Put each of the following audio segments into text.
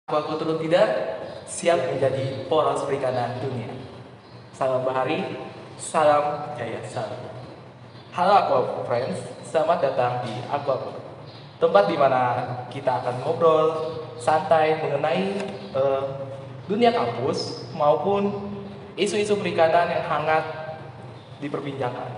Aku turun tidak siap menjadi poros perikanan dunia. Salam bahari, salam jaya salam. Halo Aqua Friends, selamat datang di Aqua, tempat di mana kita akan ngobrol santai mengenai dunia kampus maupun isu-isu perikanan yang hangat diperbincangkan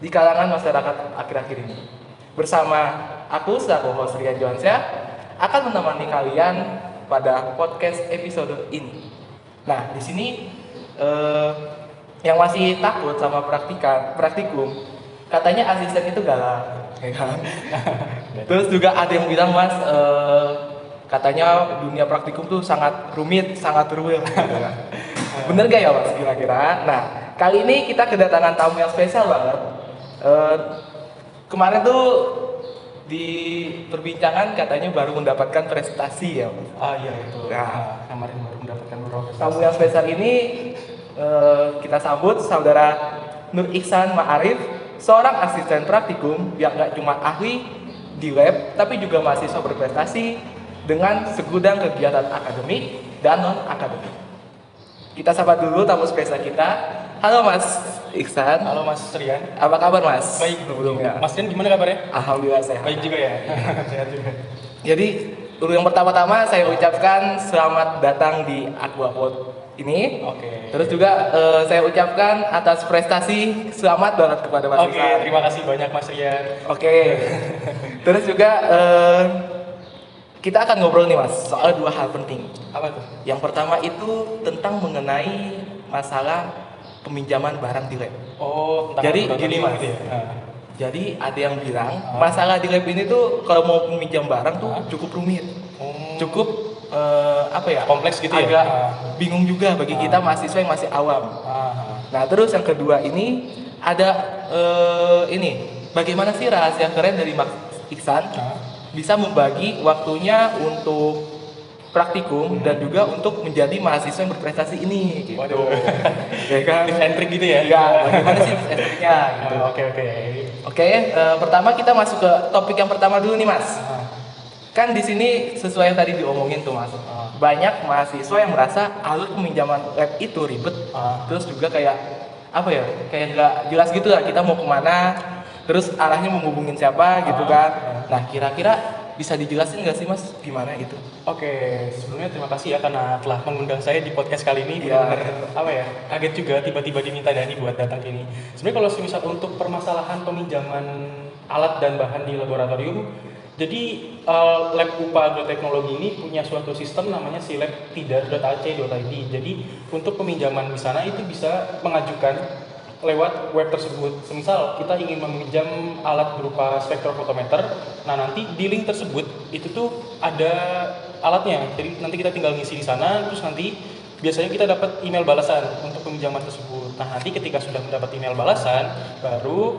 di kalangan masyarakat akhir-akhir ini. Bersama aku selaku host Rian Johansyah akan menemani kalian pada podcast episode ini. Nah, di sini yang masih takut sama praktikum, katanya asisten itu galak, ya kan? Terus juga ada yang bilang mas, katanya dunia praktikum tuh sangat rumit, sangat ruwet. Gitu kan? Bener gak ya mas kira-kira? Nah, kali ini kita kedatangan tamu yang spesial banget. Kemarin tuh di perbincangan katanya baru mendapatkan prestasi ya mas. Iya itu. Nah, Kemarin baru mendapatkan prestasi. tamu yang spesial ini kita sambut saudara Nur Ihsan Ma'arif, seorang asisten praktikum yang gak cuma ahli di lab tapi juga mahasiswa berprestasi dengan segudang kegiatan akademik dan non akademik. Kita sapa dulu tamu spesial kita. Halo Mas Ihsan. Halo Mas Rian. Apa kabar Mas? Baik sebelumnya. Mas Rian gimana kabarnya? Alhamdulillah sehat. Baik juga ya. Sehat juga. Jadi dulu yang pertama-tama saya ucapkan selamat datang di Aquapod ini. Oke. Terus juga saya ucapkan atas prestasi selamat banget kepada Mas Oke, Ihsan. terima kasih banyak Mas Rian. Oke. Terus juga kita akan ngobrol nih Mas soal dua hal penting. Apa tuh? Yang pertama itu tentang mengenai masalah peminjaman barang di lab. Oh, tentang Jadi laboratorium gini, Mas. gitu ya. Jadi ada yang bilang masalah di lab ini tuh kalau mau meminjam barang tuh cukup rumit, cukup apa ya? Kompleks gitu ya? Agak bingung juga bagi kita mahasiswa yang masih awam. Nah terus yang kedua ini ada ini bagaimana sih rahasia keren dari Mas Ihsan bisa membagi waktunya untuk praktikum dan juga untuk menjadi mahasiswa yang berprestasi ini gitu. Waduh. Ya kan? Tips and trick gitu ya? Iya, bagaimana sih tips-nya gitu. Oke. Oke, pertama kita masuk ke topik yang pertama dulu nih Mas. Kan di sini sesuai yang tadi diomongin tuh Mas. Banyak mahasiswa yang merasa alur peminjaman lab itu ribet. Terus juga kayak apa ya? Kayak nggak jelas gitu lah kita mau kemana. Terus arahnya mau hubungin siapa gitu kan. Nah, kira-kira bisa dijelasin nggak sih Mas gimana gitu? Oke, sebelumnya terima kasih ya karena telah mengundang saya di podcast kali ini. Iya. Benar-benar apa ya? Kaget juga tiba-tiba diminta Dani buat datang ke ini. Sebenarnya kalau misal untuk permasalahan peminjaman alat dan bahan di laboratorium, jadi lab UPA Agroteknologi ini punya suatu sistem namanya silab.tidar.ac.id. Jadi untuk peminjaman di sana itu bisa mengajukan lewat web tersebut. Semisal kita ingin meminjam alat berupa spektrofotometer, nah nanti di link tersebut itu tuh ada alatnya. Jadi nanti kita tinggal ngisi di sana, terus nanti biasanya kita dapat email balasan untuk peminjaman tersebut. Nah nanti ketika sudah mendapat email balasan, baru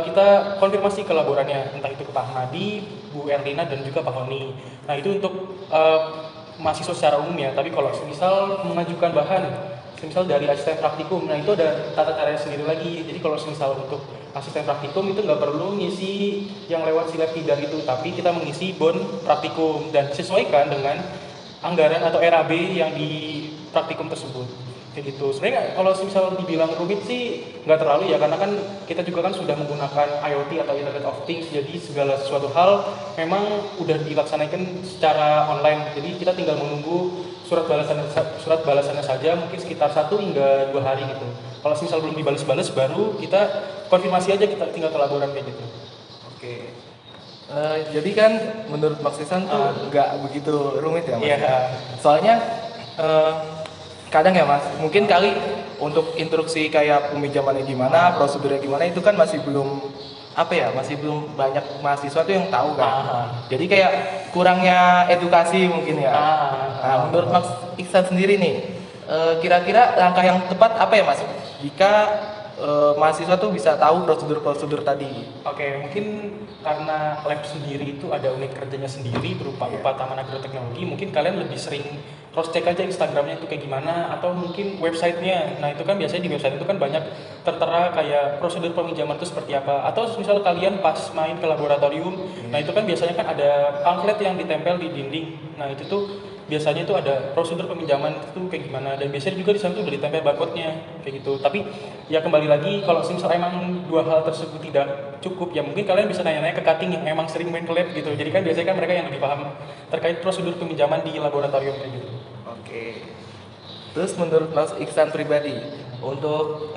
kita konfirmasi ke laborannya, entah itu ke Pak Hadi, Bu Erlina dan juga Pak Honi. Nah itu untuk mahasiswa secara umum ya. Tapi kalau misal mengajukan bahan misal dari asisten praktikum, nah itu ada tata caranya sendiri lagi. Jadi kalau misal untuk asisten praktikum itu nggak perlu ngisi yang lewat silab tidar itu, tapi kita mengisi bon praktikum dan disesuaikan dengan anggaran atau RAB yang di praktikum tersebut. Kayak gitu. Sebenarnya kalau misal dibilang rumit sih nggak terlalu ya, karena kan kita juga kan sudah menggunakan IoT atau Internet of Things, jadi segala sesuatu hal memang udah dilaksanakan secara online. Jadi kita tinggal menunggu surat balasannya saja, mungkin sekitar 1 hingga 2 hari gitu. Kalau misal belum dibalas-balas, baru kita konfirmasi aja, kita tinggal ke laboran kayak gitu. Oke. Jadi kan menurut Mas Ihsan tuh nggak begitu rumit ya Mas? Iya. Soalnya kadang ya Mas, mungkin kali untuk instruksi kayak peminjamannya gimana, prosedurnya gimana itu kan masih belum apa ya, masih belum banyak mahasiswa tuh yang tahu kan. Jadi kayak kurangnya edukasi mungkin ya. Nah, menurut Mas Ihsan sendiri nih, kira-kira langkah yang tepat apa ya Mas? Jika mahasiswa tuh bisa tahu prosedur-prosedur tadi. Oke, mungkin karena lab sendiri itu ada unit kerjanya sendiri berupa UPA Taman Agroteknologi, mungkin kalian lebih sering cross check aja Instagramnya itu kayak gimana, atau mungkin websitenya. Nah itu kan biasanya di website itu kan banyak tertera kayak prosedur peminjaman itu seperti apa. Atau misal kalian pas main ke laboratorium, nah itu kan biasanya kan ada pamflet yang ditempel di dinding. Nah itu tuh biasanya itu ada prosedur peminjaman itu kayak gimana, dan biasanya juga di sana tuh udah ditempel barcode-nya kayak gitu. Tapi ya kembali lagi, kalau misal emang dua hal tersebut tidak cukup, ya mungkin kalian bisa nanya-nanya ke cutting yang emang sering main ke lab gitu. Jadi kan biasanya kan mereka yang lebih paham terkait prosedur peminjaman di laboratorium kayak gitu. Oke. Terus menurut Mas Iksan pribadi, untuk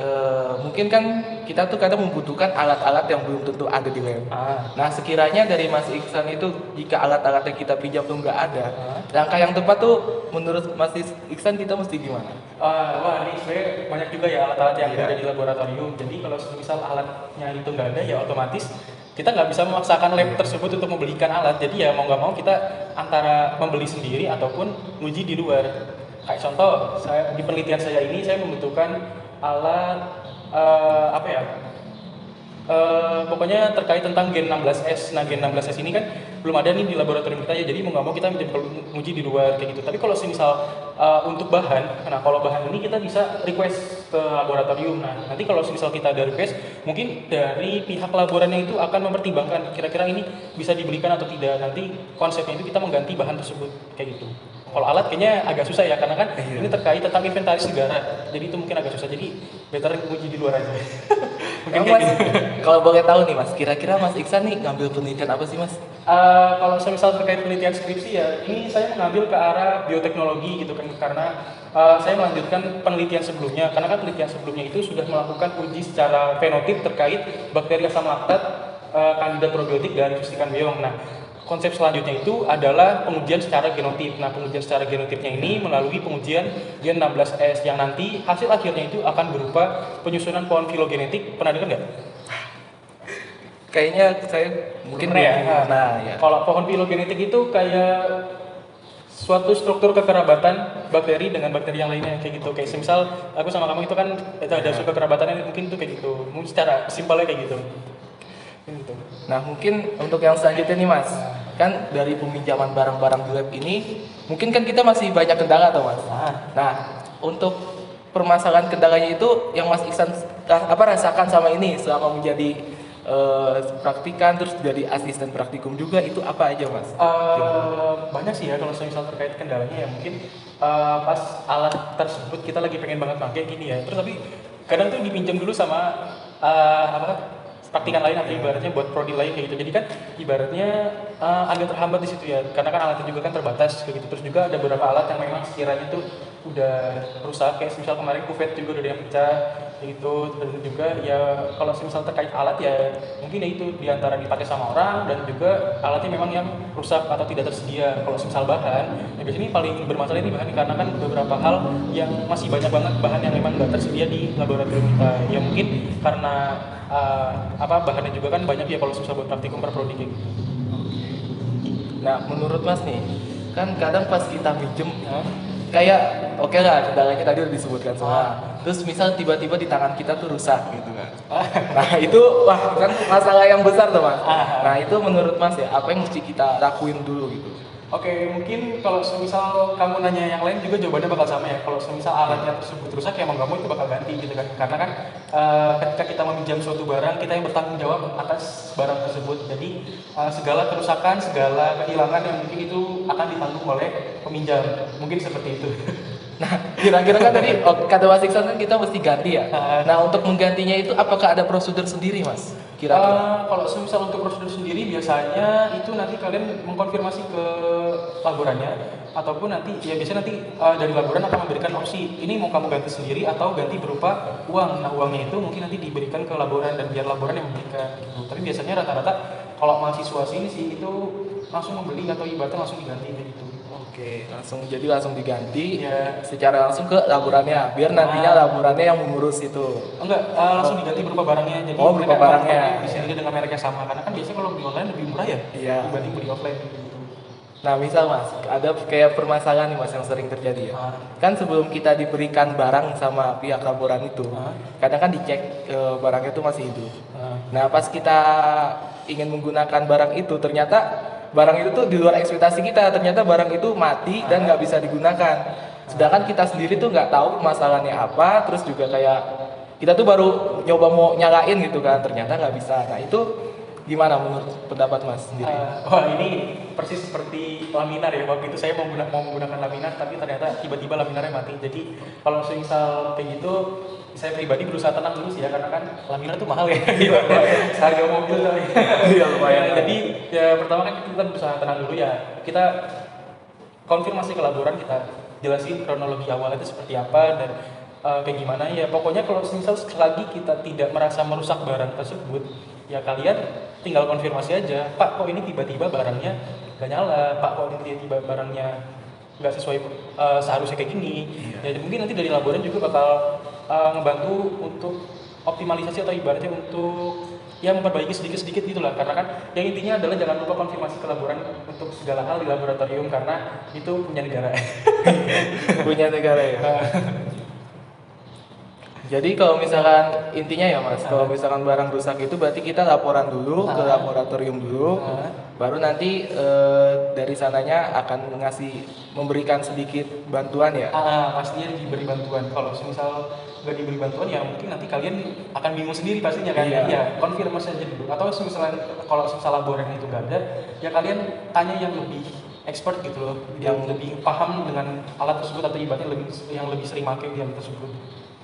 mungkin kan kita tuh kadang membutuhkan alat-alat yang belum tentu ada di lab. Nah, sekiranya dari Mas Iksan itu, jika alat-alat yang kita pinjam tuh nggak ada, langkah yang tepat tuh menurut Mas Iksan kita mesti gimana? Wah, ini sebenarnya banyak juga ya alat-alat yang ada di laboratorium. Jadi kalau misal alatnya itu nggak ada, ya otomatis kita nggak bisa memaksakan lab tersebut untuk membelikan alat. Jadi ya mau nggak mau kita antara membeli sendiri ataupun uji di luar. Kayak contoh, di penelitian saya ini saya membutuhkan alat apa ya? Pokoknya terkait tentang gen 16S. Nah, gen 16S ini kan belum ada nih di laboratorium kita ya. Jadi mau nggak mau kita uji di luar kayak gitu. Tapi kalau misal untuk bahan, nah kalau bahan ini kita bisa request ke laboratorium. Nah, nanti kalau misal kita ada request, mungkin dari pihak laborannya itu akan mempertimbangkan kira-kira ini bisa dibelikan atau tidak. Nanti konsepnya itu kita mengganti bahan tersebut kayak gitu. Kalau alat kayaknya agak susah ya, karena kan ini terkait tentang inventaris negara. Jadi itu mungkin agak susah. Jadi better uji di luar aja. Mungkin kayak gitu. Kalau boleh tahu nih Mas, kira-kira Mas Iksan nih ngambil penelitian apa sih Mas? Kalau misal terkait penelitian skripsi ya, ini saya mengambil ke arah bioteknologi gitu kan, karena saya melanjutkan penelitian sebelumnya. Karena kan penelitian sebelumnya itu sudah melakukan uji secara fenotip terkait bakteri asam laktat, kandida probiotik dari Fustikan Beong. Nah, konsep selanjutnya itu adalah pengujian secara genotip. Nah, pengujian secara genotipnya ini melalui pengujian gen 16S yang nanti hasil akhirnya itu akan berupa penyusunan pohon filogenetik. Pernah dengar nggak? Kayaknya saya mungkin ya. Ya. Kalau pohon filogenetik itu kayak suatu struktur kekerabatan bakteri dengan bakteri yang lainnya kayak gitu. Kayak misal aku sama kamu itu kan ada suatu kekerabatannya, mungkin itu kayak gitu. Mungkin secara simpelnya kayak gitu. Gitu. Nah, mungkin untuk yang selanjutnya nih Mas, kan dari peminjaman barang-barang di lab ini, mungkin kan kita masih banyak kendala tuh Mas. Nah, untuk permasalahan kendalanya itu yang Mas Iksan rasakan sama ini selama menjadi praktikan terus jadi asisten praktikum juga, itu apa aja Mas? Banyak sih ya kalau misal terkait kendalanya ya, mungkin pas alat tersebut kita lagi pengen banget pakai gini ya, terus tapi kadang tuh dipinjam dulu sama praktikan lain atau ibaratnya buat prodi lain kayak gitu. Jadi kan ibaratnya agak terhambat di situ ya, karena kan alatnya juga kan terbatas kayak gitu. Terus juga ada beberapa alat yang memang sekiranya itu udah rusak, kayak misal kemarin kuvet juga udah ada yang pecah kayak gitu. Dan juga ya kalau misal terkait alat ya mungkin ya itu diantara dipakai sama orang dan juga alatnya memang yang rusak atau tidak tersedia. Kalau misal bahan, ya biasanya ini paling bermasalah ini bahan, karena kan beberapa hal yang masih banyak banget bahan yang memang nggak tersedia di laboratorium kita. Ya mungkin karena bahannya juga kan banyak ya kalau susah buat praktikum perprodi kayak gitu. Nah, menurut Mas nih, kan kadang pas kita minjem kayak oke lah, kendalanya tadi udah disebutkan semua. Terus misal tiba-tiba di tangan kita tuh rusak gitu kan. Nah, itu kan masalah yang besar tuh Mas. Nah, itu menurut Mas ya, apa yang mesti kita lakuin dulu gitu? Oke, mungkin kalau semisal kamu nanya yang lain juga jawabannya bakal sama ya. Kalau semisal alatnya tersebut rusak ya mau nggak mau itu bakal ganti gitu kan. Karena kan ketika kita meminjam suatu barang, kita yang bertanggung jawab atas barang tersebut. Jadi segala kerusakan, segala kehilangan yang mungkin itu akan ditanggung oleh peminjam. Mungkin seperti itu. Nah, kira-kira kan tadi kata Mas Iksan kan kita mesti ganti ya. Nah, untuk menggantinya itu apakah ada prosedur sendiri Mas? Kira-kira? Kalau semisal untuk prosedur sendiri biasanya itu nanti kalian mengkonfirmasi ke laborannya, ataupun nanti ya biasanya nanti dari laboran akan memberikan opsi ini mau kamu ganti sendiri atau ganti berupa uang. Nah, uangnya itu mungkin nanti diberikan ke laboran dan biar laboran yang memberikan gitu. Tapi biasanya rata-rata kalau mahasiswa sini sih itu langsung membeli atau ibaratnya langsung diganti gitu. Oke, langsung diganti ya, secara langsung ke laborannya, biar nantinya laborannya yang mengurus itu. Enggak, langsung diganti berupa barangnya. Jadi berupa barangnya. Bisa juga dengan merek yang sama, karena kan biasanya kalau beli online lebih murah ya dibanding beli offline gitu. Nah, misal Mas, ada kayak permasalahan nih Mas yang sering terjadi ya. Kan sebelum kita diberikan barang sama pihak laboran itu, kadang kan dicek barangnya itu masih hidup. Nah, pas kita ingin menggunakan barang itu, ternyata barang itu tuh di luar ekspektasi kita, ternyata barang itu mati dan nggak bisa digunakan. Sedangkan kita sendiri tuh nggak tahu permasalahannya apa, terus juga kayak kita tuh baru nyoba mau nyalain gitu kan, ternyata nggak bisa. Nah, itu gimana menurut pendapat Mas sendiri? Wah ini persis seperti laminar ya. Waktu itu saya mau menggunakan laminar, tapi ternyata tiba-tiba laminarnya mati. Jadi kalau misal kayak gitu, saya pribadi berusaha tenang dulu sih ya, karena kan laminar tuh mahal ya. Harga mobil kali. Iya lumayan. Jadi ya pertama kan kita berusaha tenang dulu ya. Kita konfirmasi ke laboran, kita jelasin kronologi awalnya itu seperti apa dan kayak gimana ya. Pokoknya kalau misal selagi kita tidak merasa merusak barang tersebut, ya kalian tinggal konfirmasi aja, Pak kok ini tiba-tiba barangnya gak nyala, Pak kok ini tiba-tiba barangnya nggak sesuai seharusnya kayak gini. Ya mungkin nanti dari laboran juga bakal ngebantu untuk optimalisasi atau ibaratnya untuk ya memperbaiki sedikit-sedikit gitulah, karena kan yang intinya adalah jangan lupa konfirmasi ke laboran untuk segala hal di laboratorium, karena itu punya negara. Punya negara ya. Jadi kalau misalkan intinya ya Mas, kalau misalkan barang rusak itu berarti kita laporan dulu ke laboratorium dulu, baru nanti dari sananya akan memberikan sedikit bantuan ya. Pastinya diberi bantuan. Kalau misal nggak diberi bantuan ya mungkin nanti kalian akan bingung sendiri pastinya kan. Iya. Ya konfirmasi aja dulu. Atau misalnya kalau laboran itu nggak ada, ya kalian tanya yang lebih expert gitu loh, yang lebih paham dengan alat tersebut atau ibaratnya yang lebih sering pakai di alat tersebut.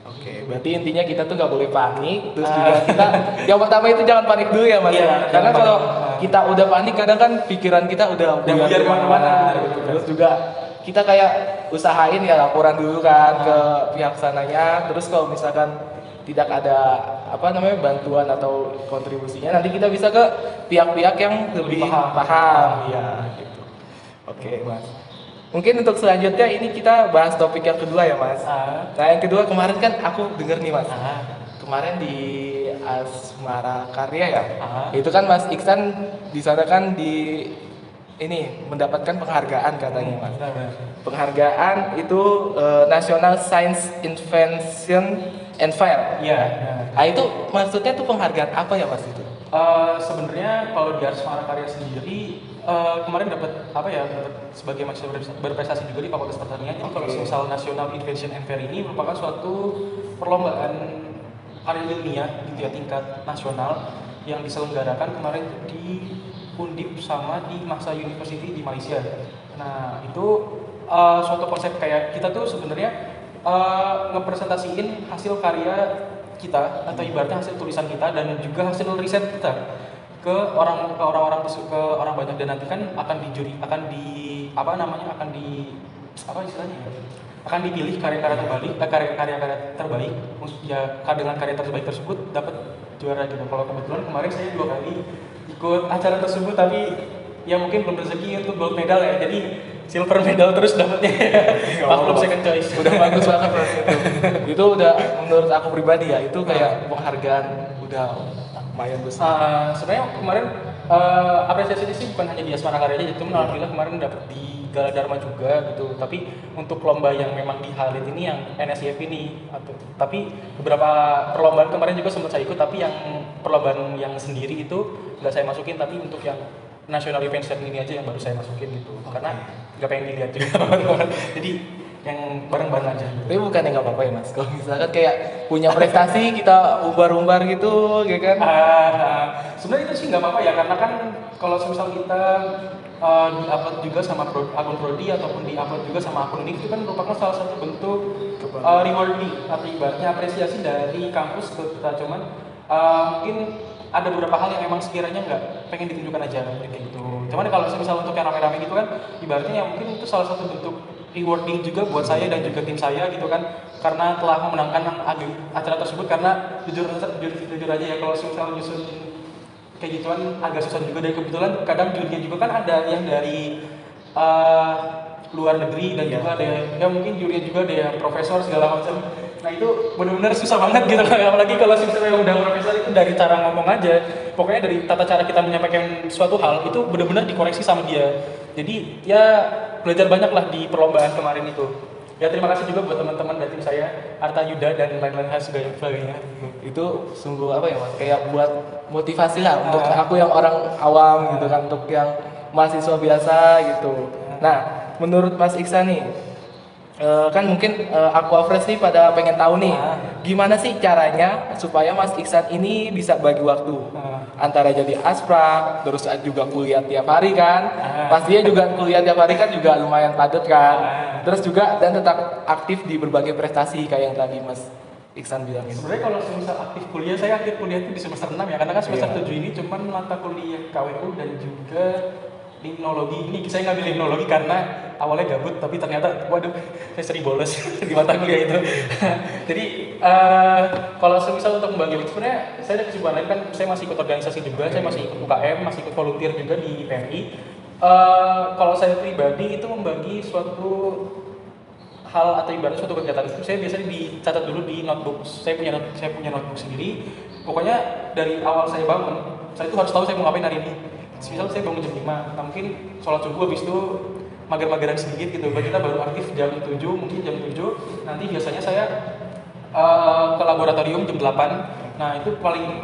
Oke, berarti intinya kita tuh nggak boleh panik. Terus juga kita, yang pertama itu jangan panik dulu ya Mas. Iya, Karena kalau kita udah panik, kadang kan pikiran kita udah buyar kemana-mana. Terus juga kita kayak usahain ya laporan dulu kan ke pihak sananya. Terus kalau misalkan tidak ada bantuan atau kontribusinya, nanti kita bisa ke pihak-pihak yang lebih paham. Ya, gitu. Oke, Mas. Mungkin untuk selanjutnya ini kita bahas topik yang kedua ya Mas. Nah yang kedua kemarin kan aku denger nih Mas. Kemarin di Asmara Karya ya. Itu kan Mas Iksan di sana kan mendapatkan penghargaan katanya Mas. Penghargaan itu National Science Invention and Fair. Iya. Nah itu maksudnya tuh penghargaan apa ya Mas itu? Sebenarnya kalau di Asmara Karya sendiri kemarin dapat sebagai mahasiswa berprestasi juga di Fakultas Pertanian. Jadi kalau misal National Invention and Fair ini merupakan suatu perlombaan karya ilmiah gitu ya, tingkat nasional yang diselenggarakan kemarin di Undip sama di Mahsa University di Malaysia. Nah itu suatu konsep kayak kita tuh sebenarnya ngepresentasiin hasil karya kita atau ibaratnya hasil tulisan kita dan juga hasil riset kita ke orang banyak, dan nanti kan akan dipilih karya-karya terbaik ya, dengan karya terbaik tersebut dapat juara gitu. Kalau kebetulan kemarin saya 2 kali ikut acara tersebut, tapi ya mungkin belum rezeki untuk gold medal ya, jadi silver medal terus dapatnya. Belum second choice. Udah bagus banget Mas itu udah menurut aku pribadi ya, itu kayak penghargaan udah lumayan besar. Sebenarnya kemarin apresiasi ini sih bukan hanya di Asmara Karya aja, cuma alhamdulillah kemarin dapat di Gala Dharma juga gitu. Tapi untuk lomba yang memang di highlight ini yang NSIF ini, tapi beberapa perlombaan kemarin juga sempat saya ikut, tapi yang perlombaan yang sendiri itu nggak saya masukin, tapi untuk yang National Invention ini aja yang baru saya masukin gitu, karena nggak pengen dilihat juga teman-teman. Jadi yang bareng-bareng aja. Tapi bukannya nggak apa-apa ya Mas, kalau misalkan kayak punya prestasi kita umbar-umbar gitu, ya kan? Sebenarnya itu sih nggak apa-apa ya, karena kan kalau misal kita di-upload juga sama akun Prodi ataupun di-upload juga sama akun ini, itu kan merupakan salah satu bentuk rewarding atau ibaratnya apresiasi dari kampus ke kita. Cuman mungkin ada beberapa hal yang memang sekiranya nggak pengen ditunjukkan aja kayak gitu. Cuman kalau misal untuk yang rame-rame gitu kan, ibaratnya ya mungkin itu salah satu bentuk rewarding juga buat saya dan juga tim saya gitu kan, karena telah memenangkan acara tersebut. Karena jujur aja ya, kalau misal nyusun kayak gituan agak susah juga, dan kebetulan kadang jurinya juga kan ada yang dari luar negeri dan juga ada yang mungkin jurinya juga ada yang profesor segala macam. Nah itu benar-benar susah banget gitu lah, apalagi kalau misalnya udah profesor itu dari cara ngomong aja, pokoknya dari tata cara kita menyampaikan suatu hal itu benar-benar dikoreksi sama dia. Jadi ya belajar banyak lah di perlombaan kemarin itu. Ya terima kasih juga buat teman-teman dari tim saya, Arta Yuda dan lain-lain hal sebagainya. Itu sungguh apa ya Mas, kayak buat motivasi lah untuk aku yang orang awam gitu kan, untuk yang mahasiswa biasa gitu. Nah menurut Mas Iksan nih, Kan mungkin Aquafresh nih pada pengen tahu nih, gimana sih caranya supaya Mas Iksan ini bisa bagi waktu antara jadi asprak, terus juga kuliah tiap hari kan, pastinya juga kuliah tiap hari kan juga lumayan padat kan, terus juga dan tetap aktif di berbagai prestasi kayak yang tadi Mas Iksan bilang itu. Sebenarnya kalau misal aktif kuliah, saya aktif kuliah itu di semester 6 ya, karena kan semester Iya. 7 ini cuman mata kuliah KWU dan juga limnologi. Ini saya ngambil limnologi karena awalnya gabut, tapi ternyata waduh saya sering bolos di mata kuliah itu. Jadi kalau misal untuk membagi waktu, sebenarnya saya ada kesibukan lain kan, saya masih ikut organisasi juga, saya masih ikut UKM, masih ikut volunteer juga di PMI. Kalau saya pribadi itu membagi suatu hal atau ibaratnya suatu kegiatan itu saya biasanya dicatat dulu di notebook. Saya punya notebook sendiri. Pokoknya dari awal saya bangun, saya itu harus tahu saya mau ngapain hari ini. Misal saya bangun jam 5, nah mungkin sholat subuh habis itu mager-mageran sedikit gitu. Kita baru aktif jam 7, mungkin jam 7. Nanti biasanya saya ke laboratorium jam 8. Nah, itu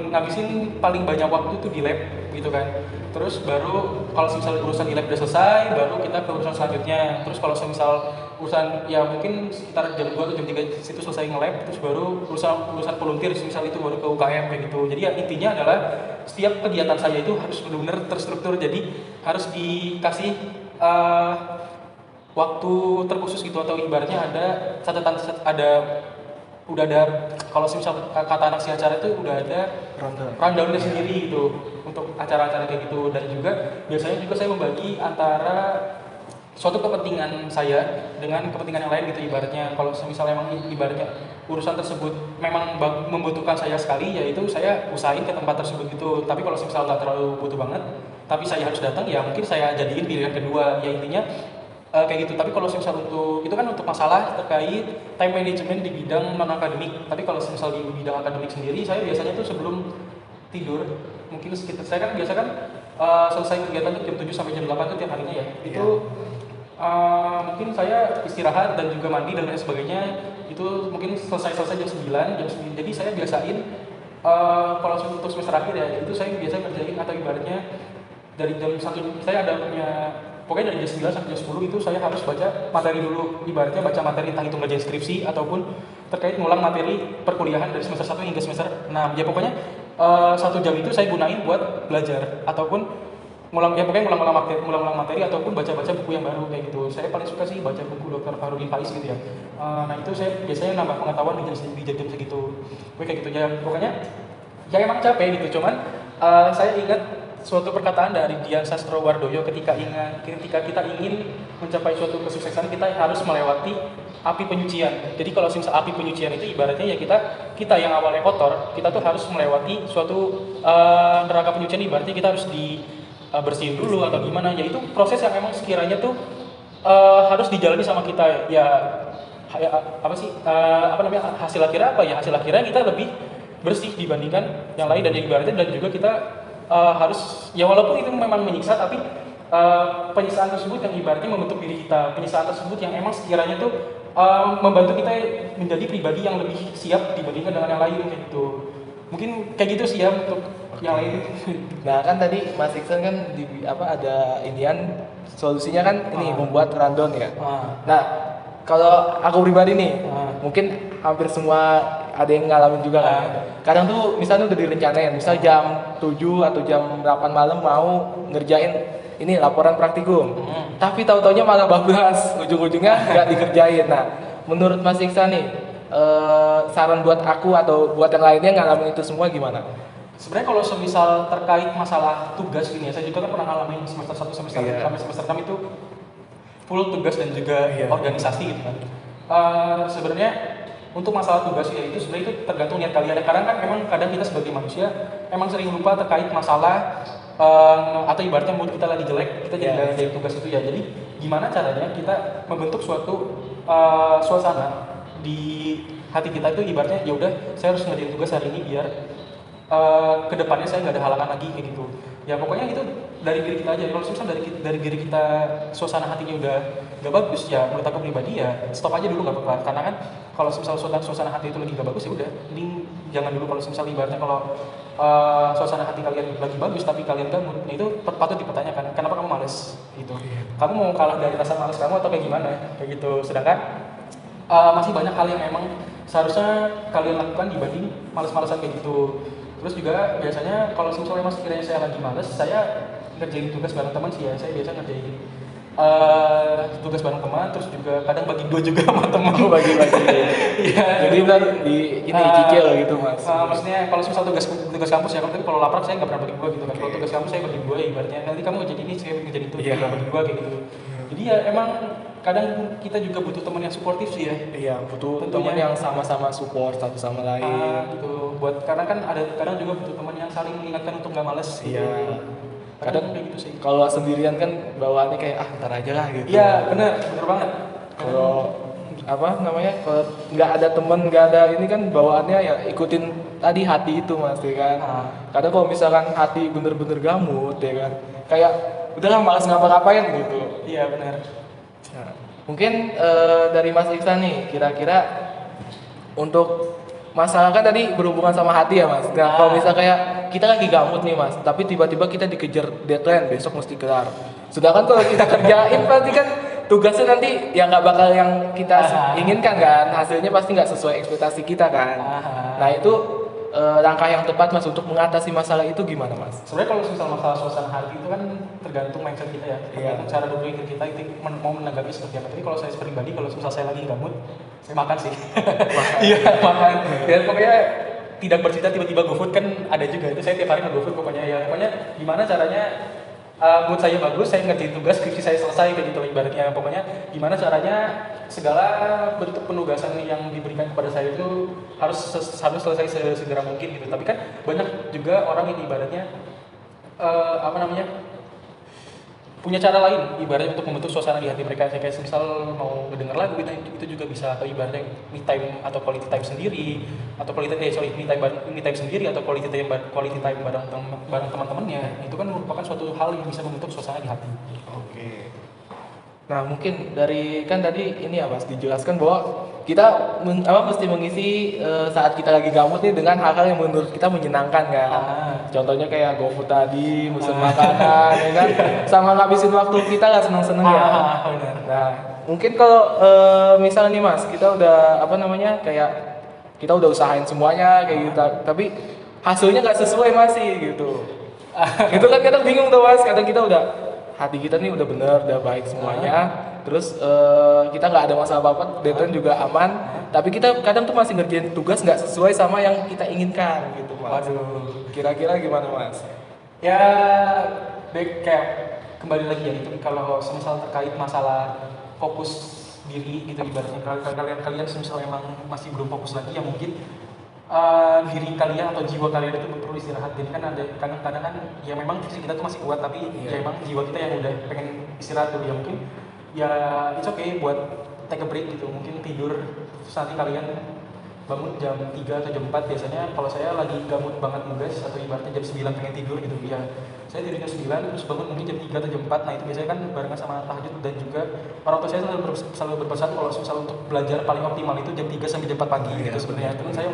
ngabisin paling banyak waktu itu di lab gitu kan. Terus baru kalau misalnya urusan di lab udah selesai, baru kita ke urusan selanjutnya. Terus kalau misal urusan ya mungkin sekitar jam 2 atau jam 3 situ selesai nge-lab, terus baru urusan volunteer misal itu baru ke UKM kayak gitu. Jadi ya intinya adalah setiap kegiatan saya itu harus benar-benar terstruktur. Jadi harus dikasih waktu terkhusus gitu, atau ibaratnya ada catatan, udah ada, kalau misal kata anak si acara itu udah ada rundownnya sendiri gitu untuk acara-acara kayak gitu. Dan juga biasanya juga saya membagi antara suatu kepentingan saya dengan kepentingan yang lain gitu. Ibaratnya kalau misalnya memang ibaratnya urusan tersebut memang membutuhkan saya sekali, yaitu saya usahain ke tempat tersebut gitu. Tapi kalau misalnya nggak terlalu butuh banget tapi saya harus datang, ya mungkin saya jadiin pilihan kedua, ya intinya kayak gitu. Tapi kalau misal untuk itu kan untuk masalah terkait time management di bidang non akademik. Tapi kalau misal di bidang akademik sendiri, saya biasanya tuh sebelum tidur mungkin sekitar, saya kan biasa kan selesai kegiatan tuh jam 7 sampai jam 8 tuh tiap harinya ya. Itu mungkin saya istirahat dan juga mandi dan lain sebagainya. Itu mungkin selesai jam 9, Jadi saya biasain kalau untuk semester akhir ya, itu saya biasa ngerjain atau ibaratnya dari jam 1 saya ada punya, pokoknya dari jam 9 sampai jam 10 itu saya harus baca materi dulu. Ibaratnya baca materi entah itu ngerjain skripsi ataupun terkait ngulang materi perkuliahan dari semester 1 hingga semester 6. Ya pokoknya 1 jam itu saya gunain buat belajar ataupun ngulang materi ataupun baca-baca buku yang baru kayak gitu. Saya paling suka sih baca buku Dr. Farudin Faiz gitu ya. Nah itu saya biasanya nambah pengetahuan di jam-jam segitu. Kayak gitu ya. Pokoknya ya emang capek gitu, cuman saya ingat suatu perkataan dari Dian Sastrowardoyo ketika kita ingin mencapai suatu kesuksesan, kita harus melewati api penyucian. Jadi kalau misal api penyucian itu ibaratnya ya kita yang awalnya kotor, kita tuh harus melewati suatu neraka penyucian. Ibaratnya kita harus bersihin dulu atau gimana. Ya itu proses yang memang sekiranya tuh harus dijalani sama kita ya. Hasil akhirnya apa ya? Hasil akhirnya kita lebih bersih dibandingkan yang lain, dan ibaratnya dan juga kita harus ya walaupun itu memang menyiksa, tapi penyiksaan tersebut yang ibaratnya membentuk diri kita, penyiksaan tersebut yang emang sekiranya tuh membantu kita menjadi pribadi yang lebih siap dibandingkan dengan yang lain kayak gitu. Mungkin kayak gitu sih ya untuk yang lain. Nah kan tadi Mas Iksan kan ada inian solusinya kan ini membuat rundown ya. Nah kalau aku pribadi nih mungkin hampir semua ada yang ngalamin juga kan. Kadang tuh misalnya udah direncanain, misal jam 7 atau jam 8 malam mau ngerjain ini laporan praktikum. Tapi tahu-taunya malah bablas, ujung-ujungnya nggak dikerjain. Nah, menurut Mas Iksan nih, saran buat aku atau buat yang lainnya ngalamin itu semua gimana? Sebenarnya kalau semisal terkait masalah tugas gini ya, saya juga kan pernah ngalamin semester 1 sampai semester 6 itu full tugas dan juga organisasi gitu kan. Sebenarnya untuk masalah tugas ya itu sebenarnya itu tergantung niat kalian. Kadang kita sebagai manusia emang sering lupa terkait masalah atau ibaratnya mood kita lagi jelek, kita jadi dari tugas itu ya. Jadi gimana caranya kita membentuk suatu suasana di hati kita itu, ibaratnya ya udah saya harus ngerjain tugas hari ini biar kedepannya saya nggak ada halangan lagi kayak gitu. Ya pokoknya itu dari diri kita aja. Kalau misalnya dari diri kita suasana hatinya udah nggak bagus, ya menurut aku pribadi ya stop aja dulu, nggak apa-apa. Karena kan kalau misalnya suasana hati itu lagi nggak bagus, ya udah mending jangan dulu. Kalau misalnya ibaratnya kalau suasana hati kalian lagi bagus tapi kalian gabut, nah itu patut dipertanyakan kenapa kamu malas gitu. Kamu mau kalah dari rasa malas kamu atau kayak gimana kayak gitu. Sedangkan masih banyak hal yang memang seharusnya kalian lakukan dibanding males-malesan kayak gitu. Terus juga biasanya kalau misalnya mas kiranya saya lagi males, saya ngerjain tugas bareng teman sih ya. Saya biasa ngerjain tugas bareng teman, terus juga kadang bagi dua juga sama teman. Bagi-bagi. Iya. Jadi ntar di ini dicicil gitu mas. Maksudnya kalau misal tugas kampus ya, kan kalau lapar saya nggak pernah bagi dua gitu kan. Kalau tugas kampus saya bagi dua, ibaratnya nanti kamu ngerjain ini, saya ngerjain itu, Iya. bagi dua kayak gitu. Jadi ya emang kadang kita juga butuh teman yang suportif sih ya. Iya, butuh Tentunya. teman yang sama-sama support satu sama lain. Gitu. Buat karena kan ada kadang juga butuh teman yang saling mengingatkan untuk nggak males. Gitu. Iya. Kadang kayak gitu sih. Kalau sendirian kan bawaannya kayak ntar aja lah gitu. Iya benar banget. Kalau apa namanya, kalau nggak ada temen, nggak ada ini kan bawaannya ya ikutin tadi hati itu mas, ya kan. Kadang kalau misalkan hati bener-bener gamut ya kan, kayak udahlah malas ngapa-ngapain gitu. Iya benar. Nah, mungkin dari Mas Iksan nih, kira-kira untuk masalah kan tadi berhubungan sama hati ya mas. Nah, kalau misal kayak kita lagi gamut nih mas, tapi tiba-tiba kita dikejar deadline besok mesti kelar. Sedangkan kalau kita kerjain pasti kan tugasnya nanti ya nggak bakal yang kita inginkan kan, hasilnya pasti nggak sesuai ekspektasi kita kan. Nah itu langkah yang tepat mas untuk mengatasi masalah itu gimana mas? Sebenarnya kalau misal masalah suasana hati itu kan tergantung mindset kita ya, tergantung cara berpikir kita itu mau menanggapi seperti apa. Tapi kalau saya pribadi, kalau misal saya lagi gamut, saya makan sih. Iya makan. Ya pokoknya tidak bercerita tiba-tiba GoFood kan ada juga, itu saya tiap hari nge-GoFood pokoknya ya. Pokoknya gimana caranya mood saya bagus, saya ngerjain tugas, skripsi saya selesai kayak gitu ibaratnya. Pokoknya gimana caranya segala bentuk penugasan yang diberikan kepada saya itu harus selesai segera mungkin gitu. Tapi kan banyak juga orang yang ibaratnya punya cara lain ibaratnya untuk membentuk suasana di hati mereka, kayak misal mau mendengar lagu itu juga bisa, atau ibaratnya me time atau quality time sendiri, atau me time sendiri atau quality time bareng teman-temannya. Itu kan merupakan suatu hal yang bisa membentuk suasana di hati. Oke. Nah mungkin dari kan tadi ini ya mas dijelaskan bahwa kita mesti mengisi saat kita lagi gamut nih dengan hal-hal yang menurut kita menyenangkan kan. Contohnya kayak GoFood tadi, musim makanan, ya kan, sama ngabisin waktu kita nggak seneng-seneng ya. Nah mungkin kalau misalnya nih mas, kita udah kayak kita udah usahain semuanya kayak gitu, tapi hasilnya nggak sesuai masih gitu. Itu kan kadang bingung tuh mas, kadang kita udah hati kita nih udah bener, udah baik semuanya, terus kita nggak ada masalah apa-apa, deadline juga aman, tapi kita kadang tuh masih ngerjain tugas nggak sesuai sama yang kita inginkan gitu mas. Waduh, kira-kira gimana mas? ya kayak kembali lagi ya, itu kalau semisal terkait masalah fokus diri gitu ibaratnya, kalian semisal emang masih belum fokus lagi ya mungkin diri kalian atau jiwa kalian itu perlu istirahat. Jadi kan ada kadang-kadang kan ya memang fisik kita tuh masih kuat, tapi ya emang jiwa kita yang udah pengen istirahat dulu ya, mungkin ya it's okay buat take a break gitu, mungkin tidur. Terus nanti kalian bangun jam 3 atau jam 4 biasanya. Kalau saya lagi gamut banget nugas atau ibaratnya jam 9 pengen tidur gitu ya, saya tidur jam 9 terus bangun mungkin jam 3 atau jam 4. Nah itu biasanya kan barengan sama tahajud, dan juga orang tua saya selalu berpesan kalau misal untuk belajar paling optimal itu jam 3 sampai jam 4 pagi gitu sebenarnya. Cuman saya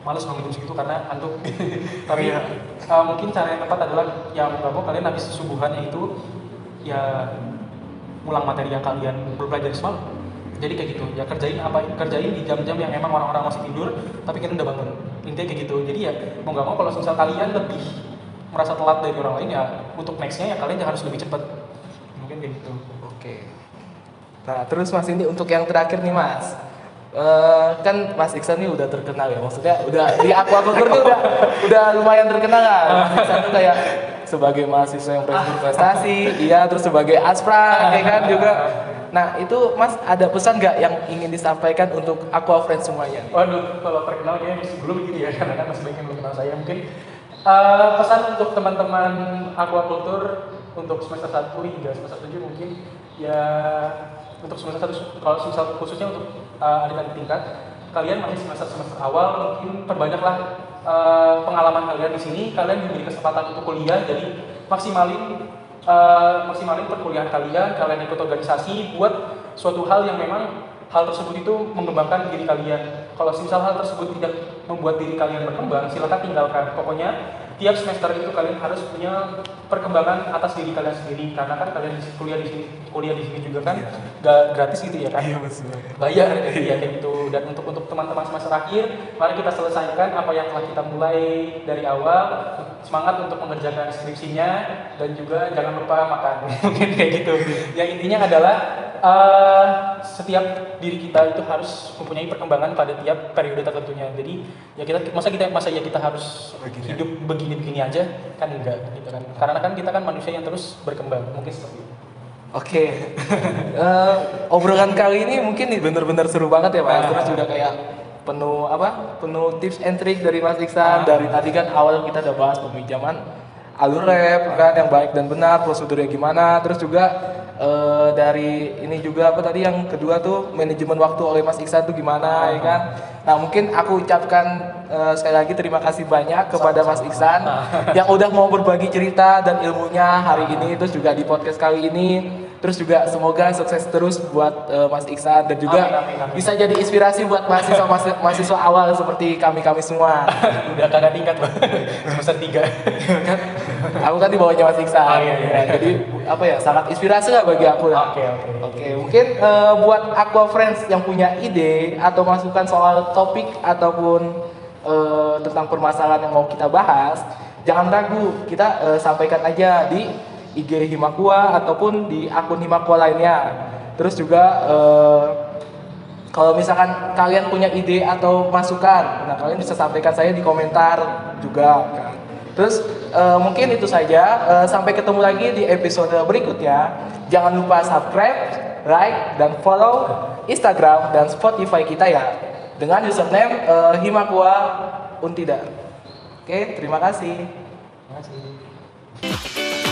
males bangun segitu karena ngantuk. Tapi mungkin cara yang tepat adalah yang nggak mau kalian habis subuhannya itu ya ulang materi yang kalian belajar semalam. Jadi kayak gitu ya, kerjain di jam-jam yang emang orang-orang masih tidur tapi kalian udah bangun, intinya kayak gitu. Jadi ya mau nggak mau kalau misal kalian lebih merasa telat dari orang lain, ya untuk nextnya ya kalian harus lebih cepat, mungkin kayak gitu. Oke. Nah terus mas, ini untuk yang terakhir nih mas, kan Mas Iksan nih udah terkenal ya, maksudnya udah di aquaculture nih udah lumayan terkenal kan. Mas Iksan tuh kayak sebagai mahasiswa yang berprestasi, iya, terus sebagai aspra, kayak kan juga. Nah itu Mas ada pesan nggak yang ingin disampaikan untuk Aqua Friends semuanya? Waduh, kalau terkenal kayaknya masih belum gitu ya, karena kan masih banyak yang belum kenal saya. Mungkin pesan untuk teman-teman aquaculture untuk semester 1 hingga semester 7 mungkin ya, untuk semester 1 kalau khususnya untuk adik-adik tingkat, kalian masih semester awal, mungkin perbanyaklah pengalaman kalian di sini. Kalian diberi kesempatan untuk kuliah, jadi maksimalin perkuliahan kalian ikut organisasi buat suatu hal yang memang hal tersebut itu mengembangkan diri kalian. Kalau misal hal tersebut tidak membuat diri kalian berkembang, silakan tinggalkan. Pokoknya tiap semester itu kalian harus punya perkembangan atas diri kalian sendiri, karena kan kalian kuliah di sini juga kan gak gratis gitu ya kan. Iya betul. Bayar ya kayak gitu. Dan untuk teman-teman semester akhir, mari kita selesaikan apa yang telah kita mulai dari awal. Semangat untuk mengerjakan skripsinya dan juga jangan lupa makan. Mungkin kayak gitu. Yang intinya adalah setiap diri kita itu harus mempunyai perkembangan pada tiap periode tertentunya. Jadi ya masa kita harus hidup begini-begini aja kan enggak gitu kan. Karena kan kita kan manusia yang terus berkembang. Mungkin seperti itu. Oke, obrolan kali ini mungkin bener-bener seru banget ya Mas. Terus juga kayak penuh tips and trick dari Mas Iksan. Dari tadi kan awal kita udah bahas peminjaman alur rep kan yang baik dan benar, prosedurnya gimana. Terus juga dari ini juga yang kedua tuh manajemen waktu oleh Mas Iksan tuh gimana ya kan. Nah mungkin aku ucapkan sekali lagi terima kasih banyak kepada Mas Iksan yang udah mau berbagi cerita dan ilmunya hari ini, terus juga di podcast kali ini. Terus juga semoga sukses terus buat Mas Iksan dan juga amin. bisa jadi inspirasi buat mahasiswa awal seperti kami semua. Udah kakak tingkat semester 3. Aku kan di bawahnya Mas Iksan. Iya. Jadi sangat inspirasi lah bagi aku. Oke, mungkin buat Aqua Friends yang punya ide atau masukan soal topik ataupun tentang permasalahan yang mau kita bahas, jangan ragu, kita sampaikan aja di IG Himakua ataupun di akun Himakua lainnya. Terus juga kalau misalkan kalian punya ide atau masukan, nah kalian bisa sampaikan saya di komentar juga kan. Terus mungkin itu saja. Sampai ketemu lagi di episode berikutnya. Jangan lupa subscribe, like, dan follow Instagram dan Spotify kita ya dengan username Himakua Untida. Oke, terima kasih. Terima kasih.